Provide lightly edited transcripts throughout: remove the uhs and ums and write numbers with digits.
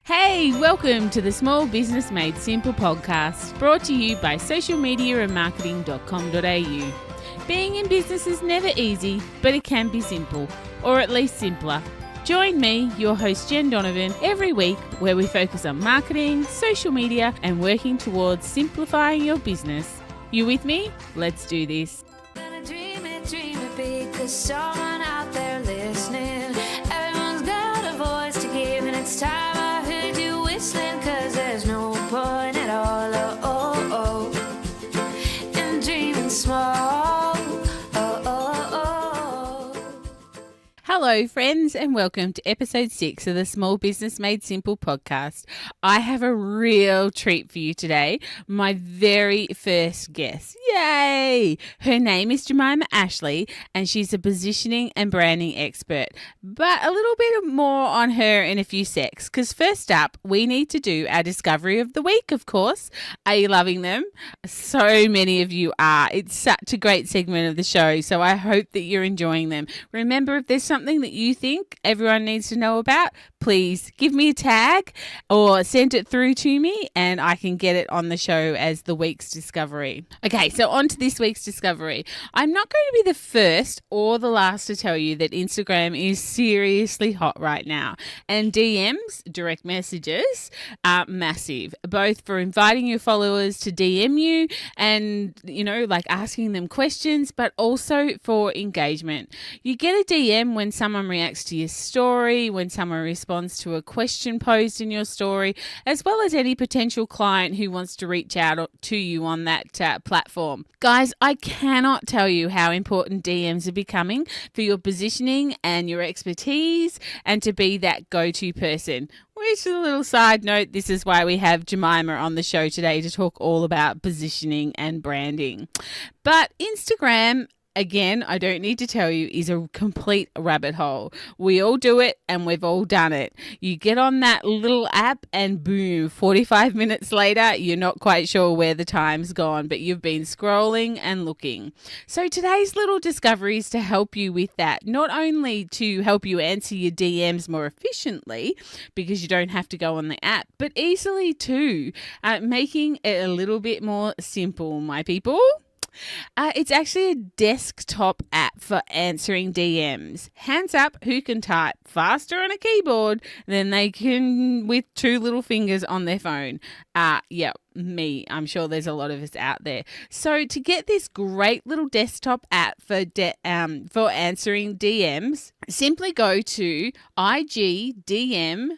Hey, welcome to the Small Business Made Simple podcast, brought to you by socialmediaandmarketing.com.au. Being in business is never easy, but it can be simple, or at least simpler. Join me, your host Jen Donovan, every week where we focus on marketing, social media, and working towards simplifying your business. You with me? Let's do this. Dream it big, 'cause someone out there listening. Everyone's got a voice to give, and it's time I heard you whistling, 'cause there's no point at all, in dreaming small. Hello, friends, and welcome to episode 6 of the Small Business Made Simple podcast. I have a real treat for you today. My very first guest. Yay! Her name is Jemimah Ashleigh, and she's a positioning and branding expert. But a little bit more on her in a few secs, because first up, we need to do our discovery of the week, of course. Are you loving them? So many of you are. It's such a great segment of the show, so I hope that you're enjoying them. Remember, if there's something that you think everyone needs to know about, please give me a tag or send it through to me and I can get it on the show as the week's discovery. Okay, so on to this week's discovery. I'm not going to be the first or the last to tell you that Instagram is seriously hot right now, and DMs, direct messages, are massive, both for inviting your followers to DM you and, like asking them questions, but also for engagement. You get a DM when someone reacts to your story, when someone responds to a question posed in your story, as well as any potential client who wants to reach out to you on that platform. Guys, I cannot tell you how important DMs are becoming for your positioning and your expertise and to be that go-to person. Which is a little side note, this is why we have Jemimah on the show today to talk all about positioning and branding. But Instagram, again, I don't need to tell you, is a complete rabbit hole. We all do it and we've all done it. You get on that little app and boom, 45 minutes later, you're not quite sure where the time's gone, but you've been scrolling and looking. So today's little discovery is to help you with that. Not only to help you answer your DMs more efficiently, because you don't have to go on the app, but easily too, making it a little bit more simple, my people. It's actually a desktop app for answering DMs. Hands up, who can type faster on a keyboard than they can with two little fingers on their phone? Me. I'm sure there's a lot of us out there. So to get this great little desktop app for answering DMs, simply go to igdm.me.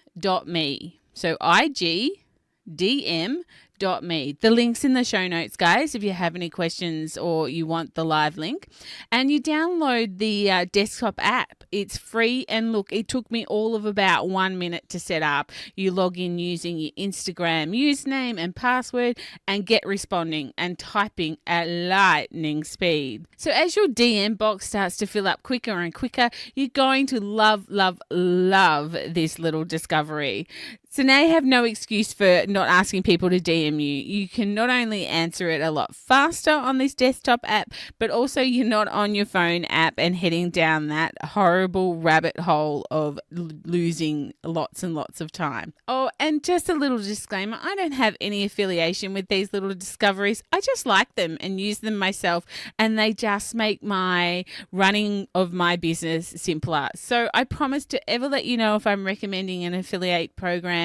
So igdm.me. The link's in the show notes, guys, if you have any questions or you want the live link. And you download the desktop app. It's free, and look, it took me all of about 1 minute to set up. You log in using your Instagram username and password and get responding and typing at lightning speed. So as your DM box starts to fill up quicker and quicker, you're going to love this little discovery. So now you have no excuse for not asking people to DM you. You can not only answer it a lot faster on this desktop app, but also you're not on your phone app and heading down that horrible rabbit hole of losing lots and lots of time. Oh, and just a little disclaimer, I don't have any affiliation with these little discoveries. I just like them and use them myself, and they just make my running of my business simpler. So I promise to ever let you know if I'm recommending an affiliate program.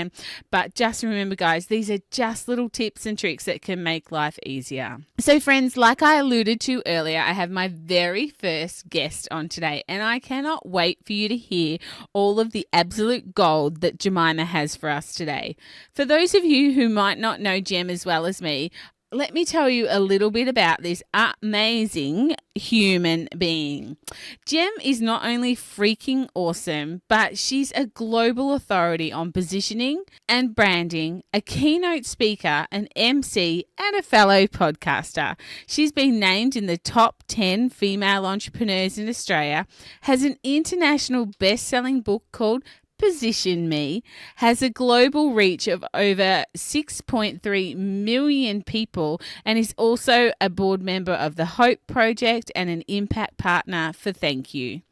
But just remember, guys, these are just little tips and tricks that can make life easier. So friends, like I alluded to earlier, I have my very first guest on today, and I cannot wait for you to hear all of the absolute gold that Jemimah has for us today. For those of you who might not know Jem as well as me, let me tell you a little bit about this amazing human being. Jem is not only freaking awesome, but she's a global authority on positioning and branding, a keynote speaker, an MC, and a fellow podcaster. She's been named in the top 10 female entrepreneurs in Australia, has an international best-selling book called Position Me, has a global reach of over 6.3 million people, and is also a board member of the Hope Project and an impact partner for Thank You.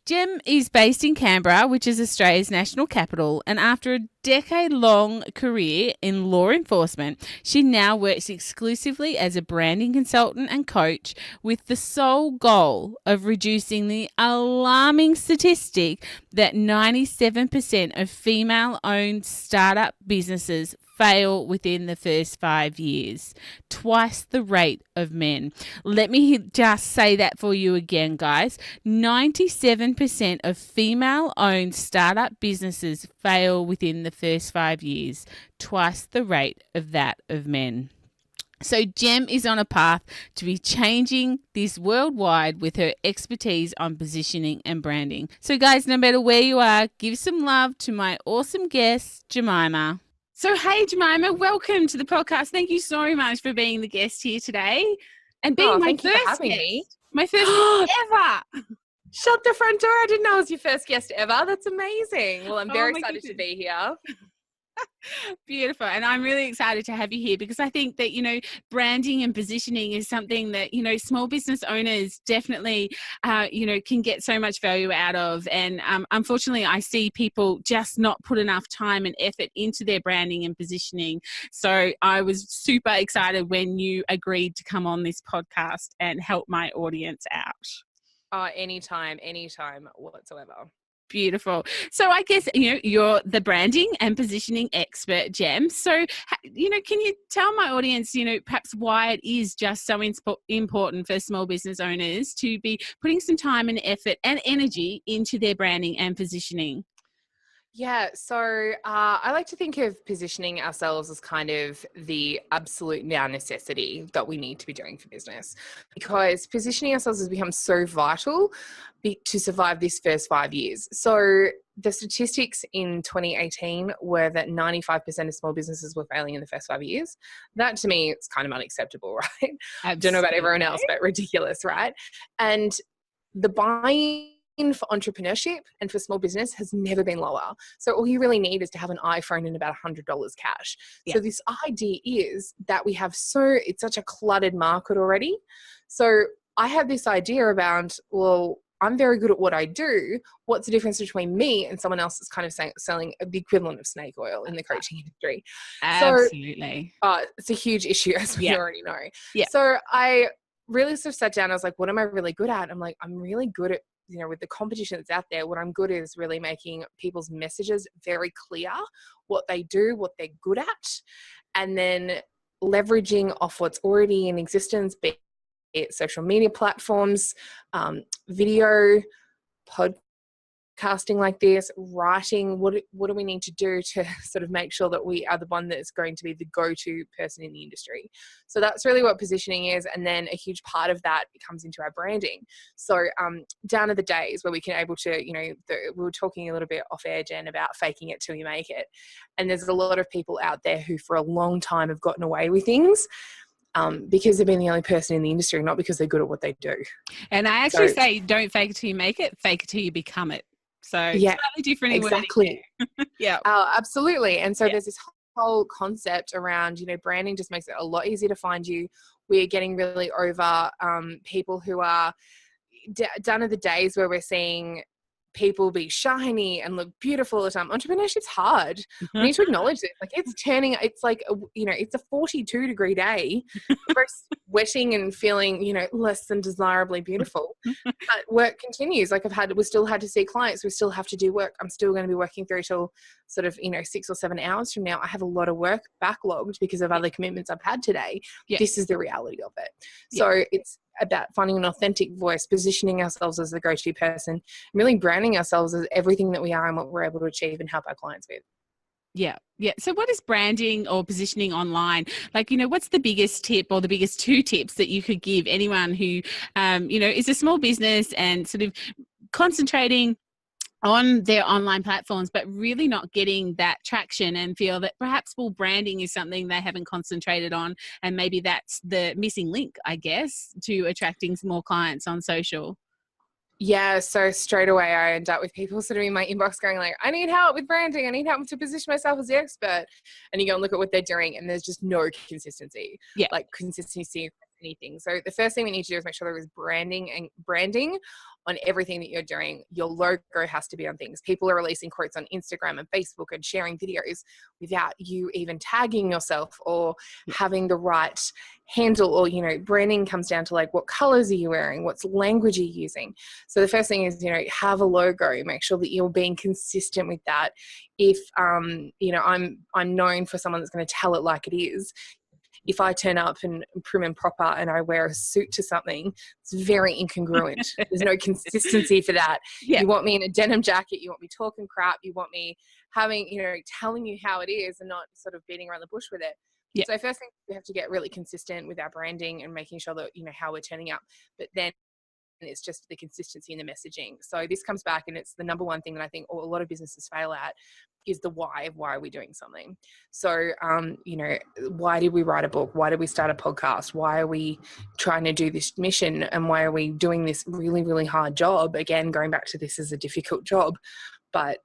Jem is based in Canberra, which is Australia's national capital, and after a decade-long career in law enforcement, she now works exclusively as a branding consultant and coach with the sole goal of reducing the alarming statistic that 97% of female-owned startup businesses fail within the first 5 years, twice the rate of men. Let me just say that for you again, guys. 97% of female-owned startup businesses fail within the first 5 years, twice the rate of that of men. So Jem is on a path to be changing this worldwide with her expertise on positioning and branding. So guys, no matter where you are, give some love to my awesome guest, Jemimah. So, hey, Jemimah, welcome to the podcast. Thank you so much for being the guest here today and being my first guest. My first guest ever. Shut the front door. I didn't know I was your first guest ever. That's amazing. Well, I'm very excited to be here. Beautiful. And I'm really excited to have you here because I think that, branding and positioning is something that, small business owners definitely, can get so much value out of. And unfortunately, I see people just not put enough time and effort into their branding and positioning. So I was super excited when you agreed to come on this podcast and help my audience out. Anytime whatsoever. Beautiful. So I guess, you're the branding and positioning expert, Jem. So, can you tell my audience, perhaps why it is just so important for small business owners to be putting some time and effort and energy into their branding and positioning? Yeah, so I like to think of positioning ourselves as kind of the absolute now necessity that we need to be doing for business, because positioning ourselves has become so vital to survive this first 5 years. So the statistics in 2018 were that 95% of small businesses were failing in the first 5 years. That to me, it's kind of unacceptable, right? I don't know about everyone else, but ridiculous, right? And the buying for entrepreneurship and for small business has never been lower. So all you really need is to have an iPhone and about $100 cash. Yeah. So this idea is that it's such a cluttered market already. So I have this idea about, well, I'm very good at what I do. What's the difference between me and someone else that's kind of selling the equivalent of snake oil in the coaching industry? Absolutely. So it's a huge issue, as we already know. Yeah. So I really sort of sat down. I was like, what am I really good at? I'm like, I'm really good at, with the competition that's out there, what I'm good at is really making people's messages very clear, what they do, what they're good at, and then leveraging off what's already in existence, be it social media platforms, video, podcasting like this, writing, what do we need to do to sort of make sure that we are the one that is going to be the go-to person in the industry. So that's really what positioning is. And then a huge part of that comes into our branding. So down to the days where we can able to, we were talking a little bit off air, Jen, about faking it till you make it. And there's a lot of people out there who for a long time have gotten away with things because they've been the only person in the industry, not because they're good at what they do. And I actually say, don't fake it till you make it, fake it till you become it. So yeah, slightly different. Exactly. Yeah. Absolutely. And so there's this whole concept around, branding just makes it a lot easier to find you. We're getting really over people who are done are the days where we're seeing people be shiny and look beautiful all the time. Entrepreneurship's hard. We need to acknowledge this. Like it's like, it's a 42-degree day. We're sweating and feeling, less than desirably beautiful. But work continues. Like we still had to see clients. We still have to do work. I'm still going to be working through till sort of, 6 or 7 hours from now. I have a lot of work backlogged because of other commitments I've had today. Yeah. This is the reality of it. So it's about finding an authentic voice, positioning ourselves as the go-to person, really branding ourselves as everything that we are and what we're able to achieve and help our clients with. Yeah. Yeah. So what is branding or positioning online? Like, what's the biggest tip or the biggest 2 tips that you could give anyone who, is a small business and sort of concentrating on their online platforms, but really not getting that traction and feel that perhaps branding is something they haven't concentrated on. And maybe that's the missing link, I guess, to attracting more clients on social. Yeah, so straight away I end up with people sort of in my inbox going like, I need help with branding. I need help to position myself as the expert. And you go and look at what they're doing and there's just no consistency, like consistency across anything. So the first thing we need to do is make sure there is branding on everything that you're doing. Your logo has to be on things. People are releasing quotes on Instagram and Facebook and sharing videos without you even tagging yourself or having the right handle, or, you know, branding comes down to like, what colors are you wearing? What's language are you using? So the first thing is, you know, have a logo, make sure that you're being consistent with that. If, you know, I'm known for someone that's going to tell it like it is. If I turn up and prim and proper and I wear a suit to something, it's very incongruent. There's no consistency for that. Yeah. You want me in a denim jacket, you want me talking crap, you want me having, you know, telling you how it is and not sort of beating around the bush with it. Yeah. So first thing, we have to get really consistent with our branding and making sure that, you know, how we're turning up. But then it's just the consistency in the messaging. So this comes back, and it's the number one thing that I think a lot of businesses fail at, is the why. Why are we doing something? So, you know, why did we write a book? Why did we start a podcast? Why are we trying to do this mission? And why are we doing this really, really hard job? Again, going back to this is a difficult job, but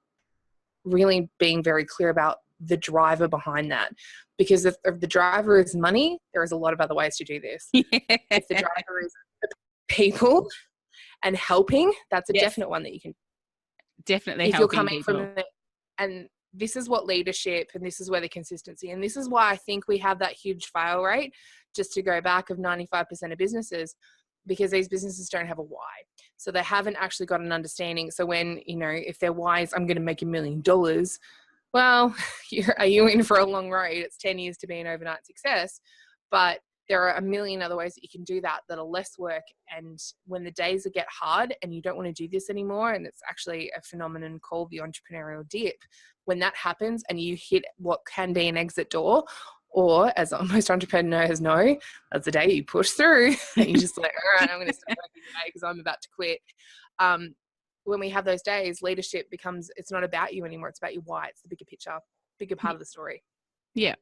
really being very clear about the driver behind that. Because if the driver is money, there is a lot of other ways to do this. If the driver is people and helping, that's a definite one that you can definitely if helping you're coming people. from the, and this is what leadership, and this is where the consistency, and this is why I think we have that huge fail rate, just to go back, of 95% of businesses, because these businesses don't have a why. So they haven't actually got an understanding. So when, you know, if their why is, I'm going to make $1 million, well, are you in for a long road? It's 10 years to be an overnight success. But there are a million other ways that you can do that are less work. And when the days get hard and you don't want to do this anymore, and it's actually a phenomenon called the entrepreneurial dip, when that happens and you hit what can be an exit door, or as most entrepreneurs know, that's the day you push through and you're just like, all right, I'm going to start working today because I'm about to quit. When we have those days, leadership becomes, it's not about you anymore. It's about your why. It's the bigger picture, bigger part of the story. Yeah.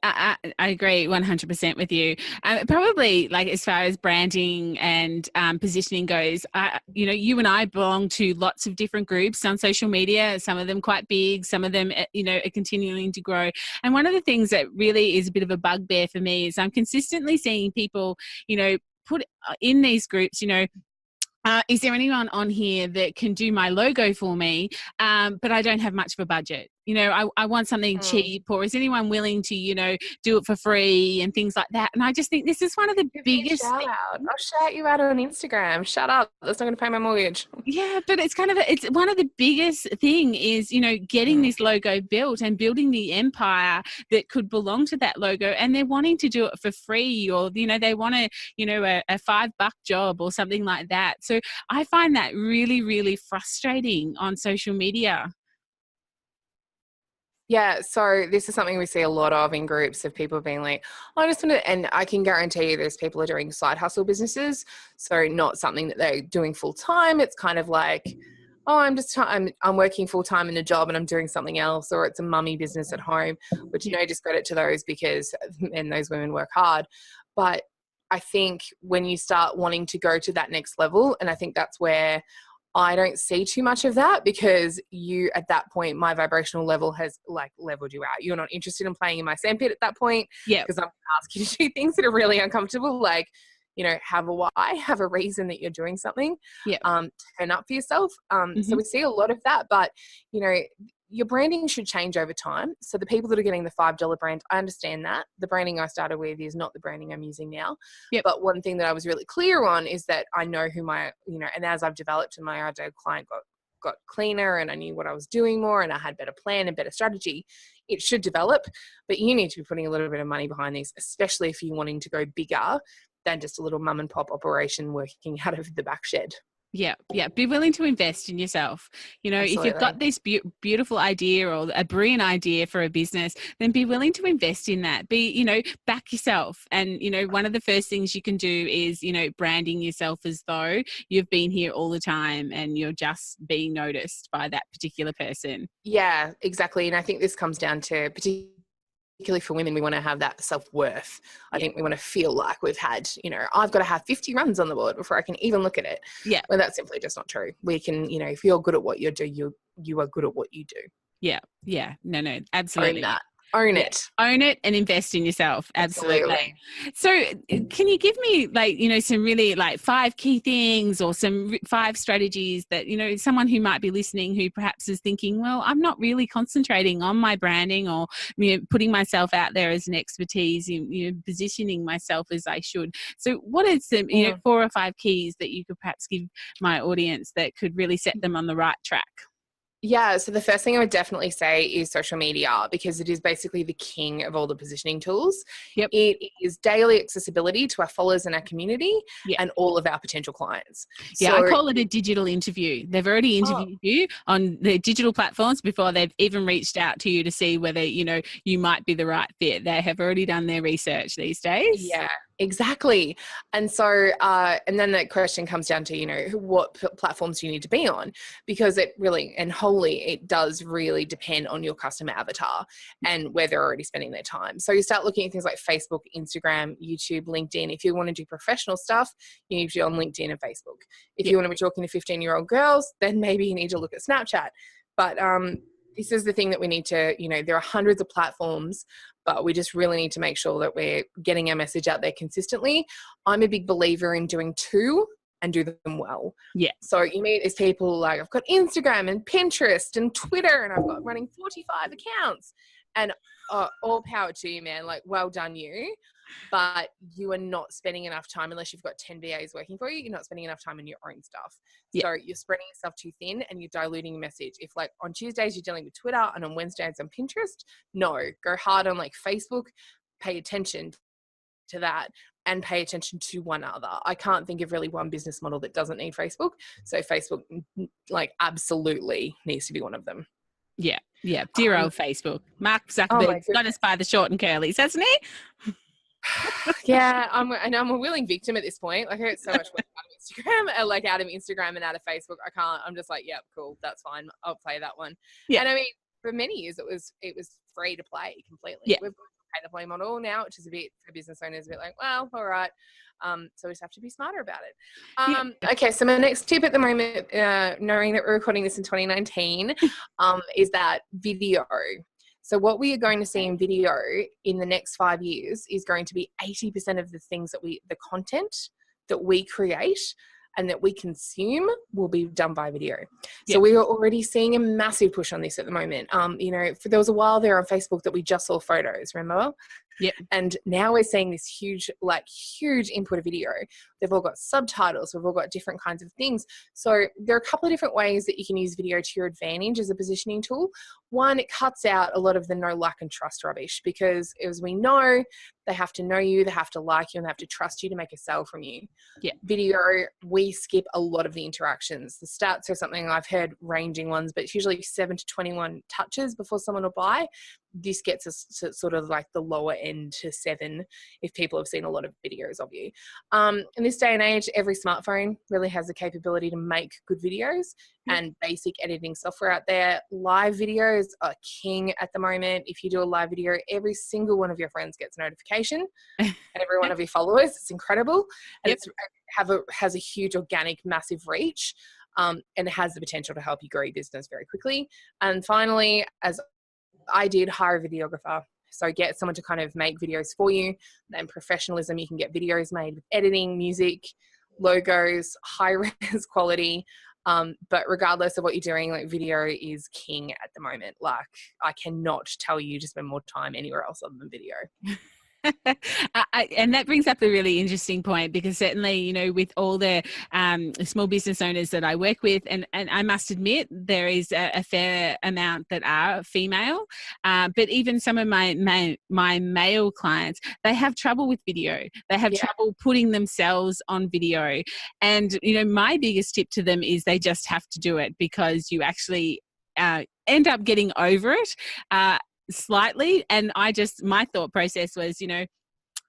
I agree 100% with you. Probably, like, as far as branding and positioning goes, you know, you and I belong to lots of different groups on social media, some of them quite big, some of them, you know, are continuing to grow. And one of the things that really is a bit of a bugbear for me is I'm consistently seeing people, you know, put in these groups, you know, is there anyone on here that can do my logo for me, but I don't have much of a budget? You know, I want something cheap, or is anyone willing to, you know, do it for free and things like that? And I just think this is one of the biggest shout out. I'll shout you out on Instagram. Shut up. That's not going to pay my mortgage. Yeah, but it's kind of, it's one of the biggest thing is, you know, getting this logo built and building the empire that could belong to that logo. And they're wanting to do it for free, or, you know, they want you know, a $5 job or something like that. So I find that really, really frustrating on social media. Yeah, so this is something we see a lot of in groups, of people being like, oh, I just want to, and I can guarantee you there's people are doing side hustle businesses. So not something that they're doing full time. It's kind of like, oh, I'm working full time in a job and I'm doing something else, or it's a mummy business at home, which, you know, discredit to those, because, and those women work hard. But I think when you start wanting to go to that next level, and I think that's where I don't see too much of that, because you, at that point, my vibrational level has like leveled you out. You're not interested in playing in my sandpit at that point. Yeah. Because I'm asking you to do things that are really uncomfortable, like, you know, have a why, have a reason that you're doing something. Yeah. Turn up for yourself. So we see a lot of that, but, you know, your branding should change over time. So the people that are getting the $5 brand, I understand that. The branding I started with is not the branding I'm using now. Yep. But one thing that I was really clear on is that I know who my, you know, and as I've developed and my ideal client got cleaner, and I knew what I was doing more, and I had better plan and better strategy, it should develop. But you need to be putting a little bit of money behind these, especially if you're wanting to go bigger than just a little mum and pop operation working out of the back shed. Yeah. Be willing to invest in yourself. You know, Absolutely. if you've got this beautiful idea or a brilliant idea for a business, then be willing to invest in that. You know, back yourself. And, you know, one of the first things you can do is, you know, branding yourself as though you've been here all the time and you're just being noticed by that particular person. Yeah, exactly. And I think this comes down to, particularly for women, we want to have that self-worth. I think we want to feel like we've had, you know, I've got to have 50 runs on the board before I can even look at it. Yeah. Well, that's simply just not true. We can, you know, if you're good at what you do, you are good at what you do. Yeah. No, absolutely. Own that. Own Yeah. it. Own it and invest in yourself. Absolutely. Absolutely. So can you give me some really 5 key things or some 5 strategies that, someone who might be listening who perhaps is thinking, well, I'm not really concentrating on my branding or, putting myself out there as an expertise, positioning myself as I should. So what are some, 4 or 5 keys that you could perhaps give my audience that could really set them on the right track? Yeah, so the first thing I would definitely say is social media, because it is basically the king of all the positioning tools. Yep. It is daily accessibility to our followers and our community Yep. and all of our potential clients. Yeah, So, I call it a digital interview. They've already interviewed you on the digital platforms before they've even reached out to you to see whether, you might be the right fit. They have already done their research these days. yeah, exactly. And so, and then the question comes down to, what platforms do you need to be on? Because it really and wholly, it does really depend on your customer avatar and where they're already spending their time. So you start looking at things like Facebook, Instagram, YouTube, LinkedIn. If you want to do professional stuff, you need to be on LinkedIn and Facebook. If you want to be talking to 15-year-old girls, then maybe you need to look at Snapchat. But this is the thing that we need to, there are hundreds of platforms, but we just really need to make sure that we're getting our message out there consistently. I'm a big believer in doing 2 and do them well. Yeah. So you meet these people like, I've got Instagram and Pinterest and Twitter, and I've got running 45 accounts, and all power to you, man. Like, well done you. But you are not spending enough time, unless you've got 10 VAs working for you, you're not spending enough time on your own stuff. Yeah. So you're spreading yourself too thin and you're diluting your message. If like on Tuesdays you're dealing with Twitter and on Wednesdays on Pinterest, no, go hard on like Facebook, pay attention to that and pay attention to one other. I can't think of really one business model that doesn't need Facebook. So Facebook absolutely needs to be one of them. Yeah. Yeah. Dear old Facebook. Mark Zuckerberg's got us by the short and curlies, hasn't he? Yeah, I'm a willing victim at this point. Like, I get so much work out of Instagram and out of Facebook. I can't. I'm just like, yep, cool, that's fine. I'll play that one. Yeah. And I mean, for many years it was free to play completely. Yeah. We've got a pay to play model now, which is a bit for business owners a bit like, well, all right. So we just have to be smarter about it. Okay, so my next tip at the moment, knowing that we're recording this in 2019, is that video. So what we are going to see in video in the next 5 years is going to be 80% of the things the content that we create and that we consume will be done by video. So we are already seeing a massive push on this at the moment. There was a while there on Facebook that we just saw photos, remember? Yeah. And now we're seeing this huge input of video. They've all got subtitles. We've all got different kinds of things. So there are a couple of different ways that you can use video to your advantage as a positioning tool. One, it cuts out a lot of the no, like, and trust rubbish, because as we know, they have to know you, they have to like you, and they have to trust you to make a sale from you. Yeah. Video, we skip a lot of the interactions. The stats are something I've heard ranging ones, but it's usually 7 to 21 touches before someone will buy. This gets us to sort of like the lower end to 7 if people have seen a lot of videos of you. In this day and age, every smartphone really has the capability to make good videos and basic editing software out there. Live videos are king at the moment. If you do a live video, every single one of your friends gets a notification and every one of your followers. It's incredible. And has a huge organic, massive reach, and it has the potential to help you grow your business very quickly. And finally, as I did, hire a videographer. So get someone to kind of make videos for you. Then professionalism, you can get videos made with editing, music, logos, high res quality. But regardless of what you're doing, like, video is king at the moment. Like, I cannot tell you to spend more time anywhere else other than video. And that brings up a really interesting point, because certainly, with all the small business owners that I work with, and I must admit there is a fair amount that are female, but even some of my male clients, they have trouble with video. They have trouble putting themselves on video. And, my biggest tip to them is they just have to do it, because you actually end up getting over it slightly. And my thought process was,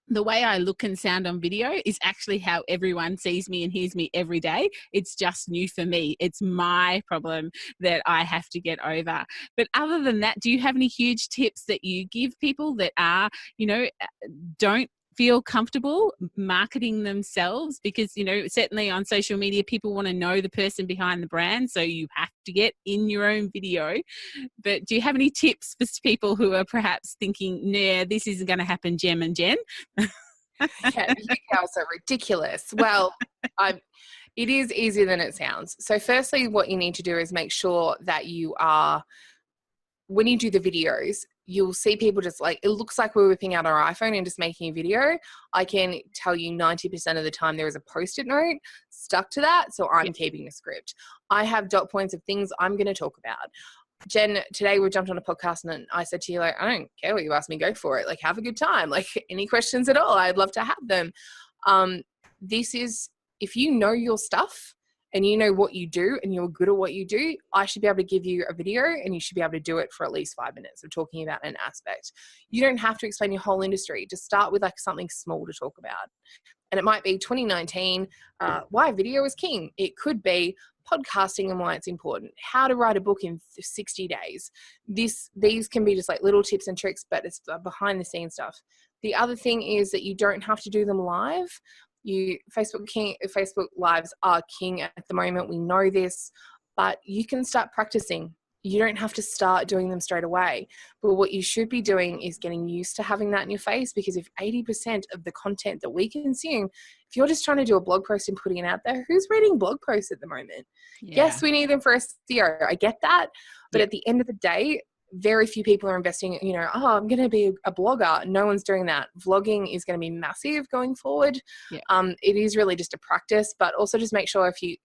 the way I look and sound on video is actually how everyone sees me and hears me every day. It's just new for me. It's my problem that I have to get over. But other than that, do you have any huge tips that you give people that are, don't feel comfortable marketing themselves, because, you know, certainly on social media, people want to know the person behind the brand. So you have to get in your own video. But do you have any tips for people who are perhaps thinking, nah, this isn't going to happen, Jem and Jen? Yeah, you guys are ridiculous. Well, it is easier than it sounds. So firstly, what you need to do is make sure that you are, when you do the videos, you'll see people just like, it looks like we're whipping out our iPhone and just making a video. I can tell you 90% of the time there is a post-it note stuck to that. So I'm keeping a script. I have dot points of things I'm going to talk about. Jen, today we jumped on a podcast and I said to you, like, I don't care what you ask me, go for it. Like, have a good time. Like, any questions at all, I'd love to have them. This is, if you know your stuff and you know what you do and you're good at what you do, I should be able to give you a video and you should be able to do it for at least 5 minutes of talking about an aspect. You don't have to explain your whole industry. Just start with like something small to talk about. And it might be 2019, why video is king. It could be podcasting and why it's important, how to write a book in 60 days. These can be just like little tips and tricks, but it's behind the scenes stuff. The other thing is that you don't have to do them live. Facebook lives are king at the moment. We know this, but you can start practicing. You don't have to start doing them straight away. But what you should be doing is getting used to having that in your face, because if 80% of the content that we consume, if you're just trying to do a blog post and putting it out there, who's reading blog posts at the moment? Yeah. Yes, we need them for SEO. I get that. But at the end of the day, very few people are investing, you know, oh, I'm going to be a blogger. No one's doing that. Vlogging is going to be massive going forward. Yeah. It is really just a practice, but also just make sure if you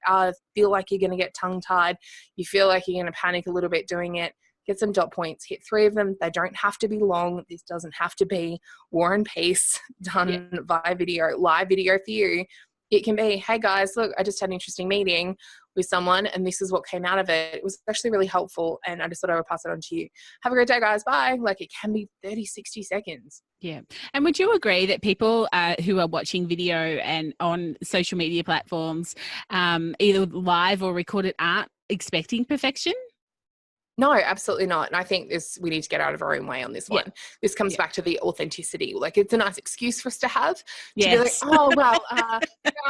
feel like you're going to get tongue-tied, you feel like you're going to panic a little bit doing it, get some dot points, hit 3 of them. They don't have to be long. This doesn't have to be War and Peace done via video, live video for you. It can be, hey guys, look, I just had an interesting meeting with someone and this is what came out of it. It was actually really helpful and I just thought I would pass it on to you. Have a great day, guys. Bye. Like, it can be 30, 60 seconds. Yeah. And would you agree that people who are watching video and on social media platforms, either live or recorded, aren't expecting perfection? No, absolutely not. And I think we need to get out of our own way on this one. This comes back to the authenticity. Like, it's a nice excuse for us to have to be like, oh, well, I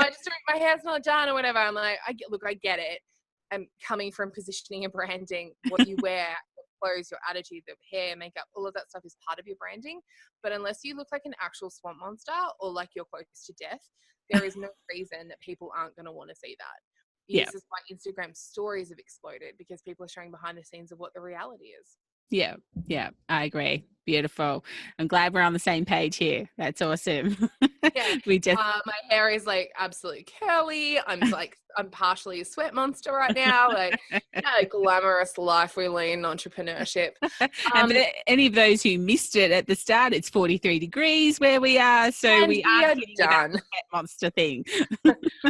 just my hair's not done or whatever. I'm like, I get it. I'm coming from positioning and branding. What you wear, your clothes, your attitude, the hair, makeup, all of that stuff is part of your branding. But unless you look like an actual swamp monster or like you're close to death, there is no reason that people aren't going to want to see that. This is why Instagram stories have exploded, because people are showing behind the scenes of what the reality is. Yeah, I agree. Beautiful. I'm glad we're on the same page here. That's awesome. Yeah, my hair is like absolutely curly. I'm partially a sweat monster right now. Like, glamorous life we lead in entrepreneurship. And for any of those who missed it at the start, it's 43 degrees where we are. So we are done. That monster thing.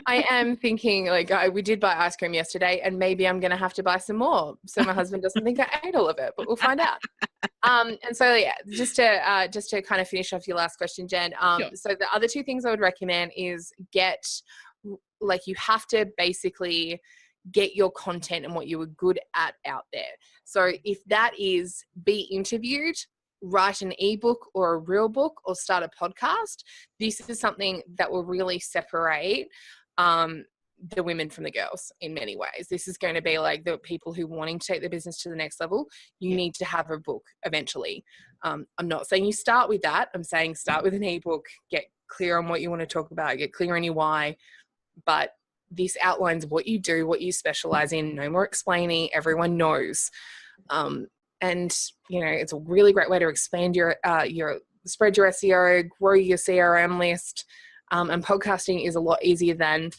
I am thinking, like, we did buy ice cream yesterday, and maybe I'm going to have to buy some more so my husband doesn't think I ate all of it. But we'll find out. And so just to kind of finish off your last question, Jen. Sure. So the other 2 things I would recommend is you have to basically get your content and what you were good at out there. So if that is be interviewed, write an ebook or a real book, or start a podcast, this is something that will really separate the women from the girls in many ways. This is going to be like the people who wanting to take the business to the next level. You need to have a book eventually. I'm not saying you start with that. I'm saying start with an ebook, get clear on what you want to talk about, get clear on your why. But this outlines what you do, what you specialize in. No more explaining. Everyone knows. And it's a really great way to expand your spread your SEO, grow your CRM list. And podcasting is a lot easier than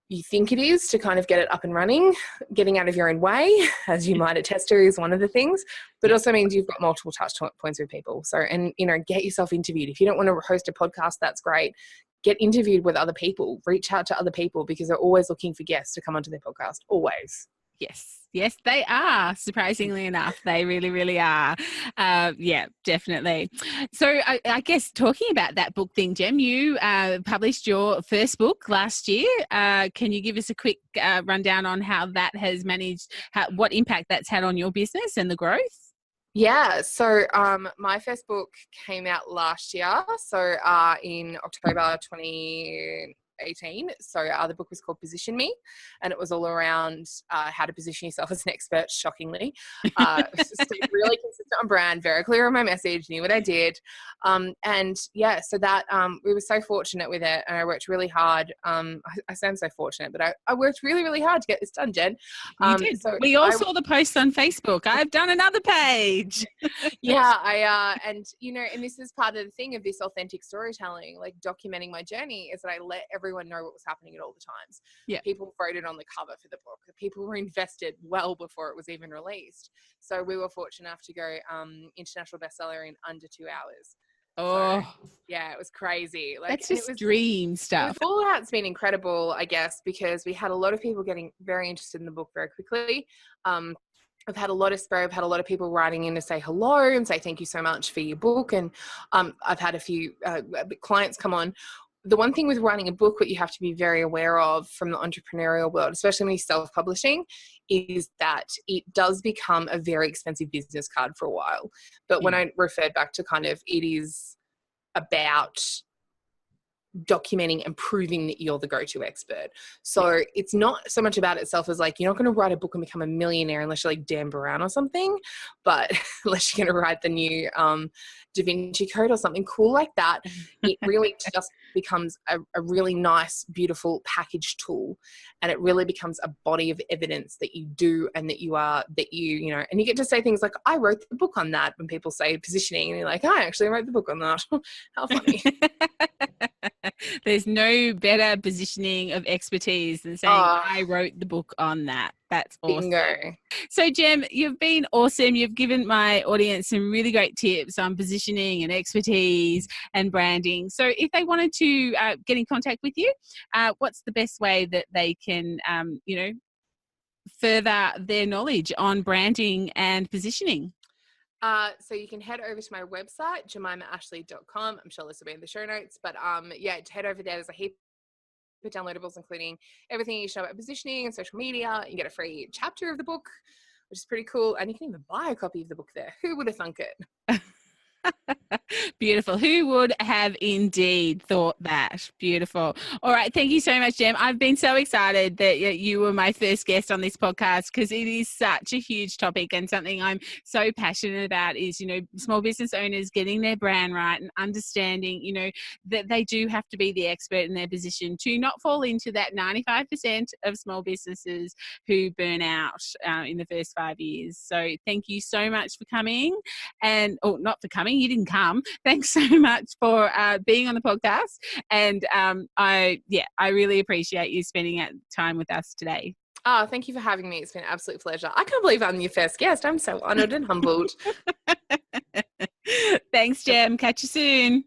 you think it is to kind of get it up and running. Getting out of your own way, as you might attest to, is one of the things, but also means you've got multiple touch points with people. So, and get yourself interviewed. If you don't want to host a podcast, that's great. Get interviewed with other people, reach out to other people, because they're always looking for guests to come onto their podcast. Always. Yes, they are. Surprisingly enough, they really, really are. Yeah, definitely. So I guess talking about that book thing, Jem, you published your first book last year. Can you give us a quick rundown on how that has managed, what impact that's had on your business and the growth? Yeah, so my first book came out last year, so in October 2018. So the book was called Position Me, and it was all around how to position yourself as an expert, shockingly. Stayed really consistent on brand, very clear on my message, knew what I did. And yeah, so that we were so fortunate with it, and I worked really hard. I sound so fortunate, but I worked really, really hard to get this done, Jen. You did. So We all saw the post on Facebook. I've done another page. Yeah, and and this is part of the thing of this authentic storytelling, like documenting my journey, is that I let everyone know what was happening at all the times. Yeah. People voted on the cover for the book. People were invested well before it was even released. So we were fortunate enough to go international bestseller in under 2 hours. Oh, so, yeah, it was crazy. Like, that's just dream stuff. The fallout's been incredible, I guess, because we had a lot of people getting very interested in the book very quickly. I've had a lot of spray. I've had a lot of people writing in to say hello and say thank you so much for your book. And I've had a few clients come on. The one thing with writing a book, what you have to be very aware of from the entrepreneurial world, especially when you're self-publishing, is that it does become a very expensive business card for a while. But when I referred back to kind of, it is about documenting and proving that you're the go-to expert. So it's not so much about itself as like, you're not going to write a book and become a millionaire unless you're like Dan Brown or something, but unless you're going to write the new Da Vinci Code or something cool like that, it really just becomes a really nice, beautiful package tool. And it really becomes a body of evidence that you do and that and you get to say things like, I wrote the book on that, when people say positioning and you're like, I actually wrote the book on that. How funny. There's no better positioning of expertise than saying, I wrote the book on that. That's awesome. Bingo. So, Jem, you've been awesome. You've given my audience some really great tips on positioning and expertise and branding. So if they wanted to get in contact with you, what's the best way that they can, further their knowledge on branding and positioning? So you can head over to my website, jemimahashleigh.com. I'm sure this will be in the show notes, but head over there. There's a heap of downloadables, including everything you should know about positioning and social media. You can get a free chapter of the book, which is pretty cool. And you can even buy a copy of the book there. Who would have thunk it? Beautiful. Who would have indeed thought that? Beautiful. All right. Thank you so much, Jem. I've been so excited that you were my first guest on this podcast, because it is such a huge topic, and something I'm so passionate about is, small business owners getting their brand right and understanding, that they do have to be the expert in their position to not fall into that 95% of small businesses who burn out in the first 5 years. So thank you so much for coming, not for coming. You didn't come. Thanks so much for being on the podcast. And I really appreciate you spending time with us today. Oh, thank you for having me. It's been an absolute pleasure. I can't believe I'm your first guest. I'm so honored and humbled. Thanks, Jem. Catch you soon.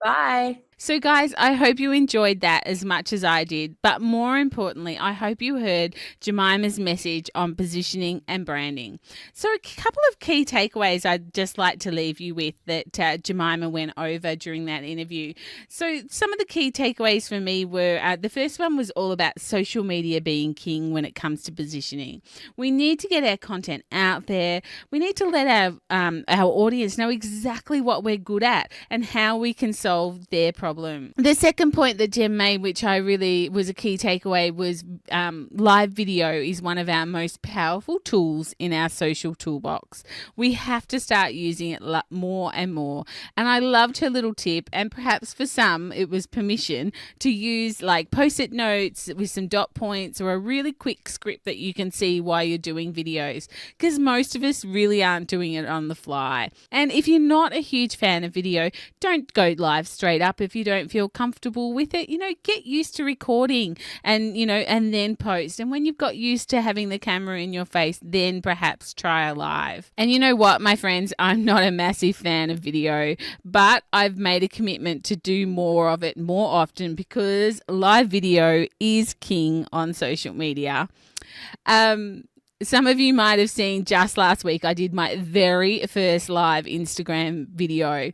Bye. So guys, I hope you enjoyed that as much as I did, but more importantly, I hope you heard Jemimah's message on positioning and branding. So a couple of key takeaways I'd just like to leave you with that Jemimah went over during that interview. So some of the key takeaways for me were, the first one was all about social media being king when it comes to positioning. We need to get our content out there. We need to let our audience know exactly what we're good at and how we can solve their problem. The second point that Jem made, which I really was a key takeaway, was live video is one of our most powerful tools in our social toolbox. We have to start using it more and more. And I loved her little tip, and perhaps for some it was permission to use like post-it notes with some dot points or a really quick script that you can see while you're doing videos, because most of us really aren't doing it on the fly. And if you're not a huge fan of video, don't go live straight up if you don't feel comfortable with it. Get used to recording and then post. And when you've got used to having the camera in your face, then perhaps try a live. And you know what, my friends, I'm not a massive fan of video, but I've made a commitment to do more of it more often, because live video is king on social media. Some of you might have seen just last week, I did my very first live Instagram video.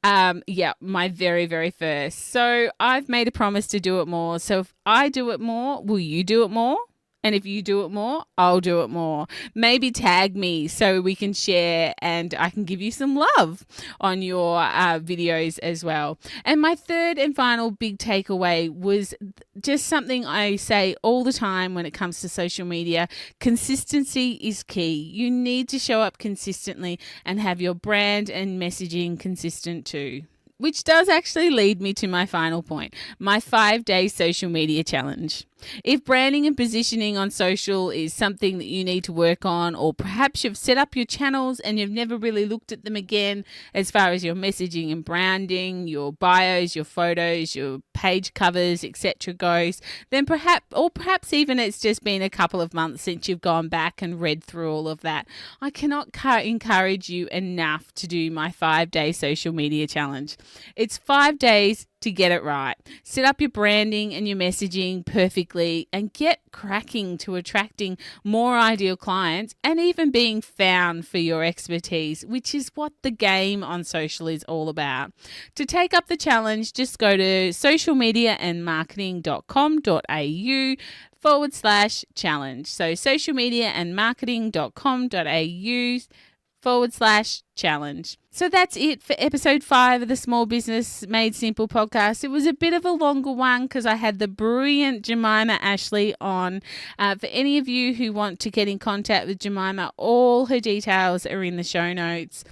My very, very first. So I've made a promise to do it more. So if I do it more, will you do it more? And if you do it more, I'll do it more. Maybe tag me so we can share and I can give you some love on your videos as well. And my third and final big takeaway was just something I say all the time when it comes to social media. Consistency is key. You need to show up consistently and have your brand and messaging consistent too. Which does actually lead me to my final point, my 5-day social media challenge. If branding and positioning on social is something that you need to work on, or perhaps you've set up your channels and you've never really looked at them again as far as your messaging and branding, your bios, your photos, your page covers, etc. goes, then perhaps even it's just been a couple of months since you've gone back and read through all of that, I cannot encourage you enough to do my 5-day social media challenge. It's 5 days to get it right. Set up your branding and your messaging perfectly and get cracking to attracting more ideal clients and even being found for your expertise, which is what the game on social is all about. To take up the challenge, just go to socialmediaandmarketing.com.au/challenge. So socialmediaandmarketing.com.au/challenge. So that's it for episode 5 of the Small Business Made Simple podcast. It was a bit of a longer one because I had the brilliant Jemimah Ashleigh on. For any of you who want to get in contact with Jemimah, all her details are in the show notes.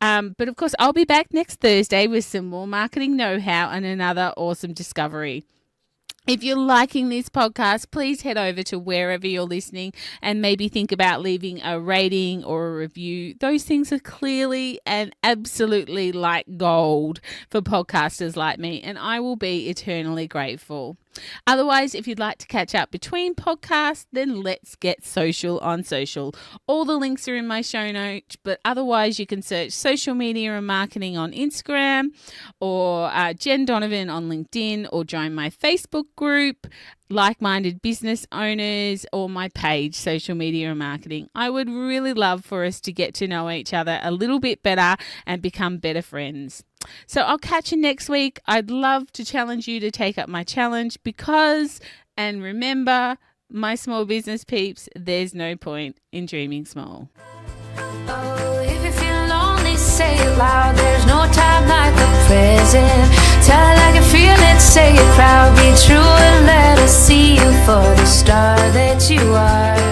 But of course, I'll be back next Thursday with some more marketing know-how and another awesome discovery. If you're liking this podcast, please head over to wherever you're listening and maybe think about leaving a rating or a review. Those things are clearly and absolutely like gold for podcasters like me, and I will be eternally grateful. Otherwise, if you'd like to catch up between podcasts, then let's get social on social. All the links are in my show notes, but otherwise you can search social media and marketing on Instagram or Jen Donovan on LinkedIn, or join my Facebook group, Like-Minded Business Owners, or my page, Social Media and Marketing. I would really love for us to get to know each other a little bit better and become better friends. So I'll catch you next week. I'd love to challenge you to take up my challenge because, and remember, my small business peeps, there's no point in dreaming small. Oh, if you feel lonely, say it loud. There's no time like the present. Tell it like you feel it, say it proud. Be true and let us see you for the star that you are.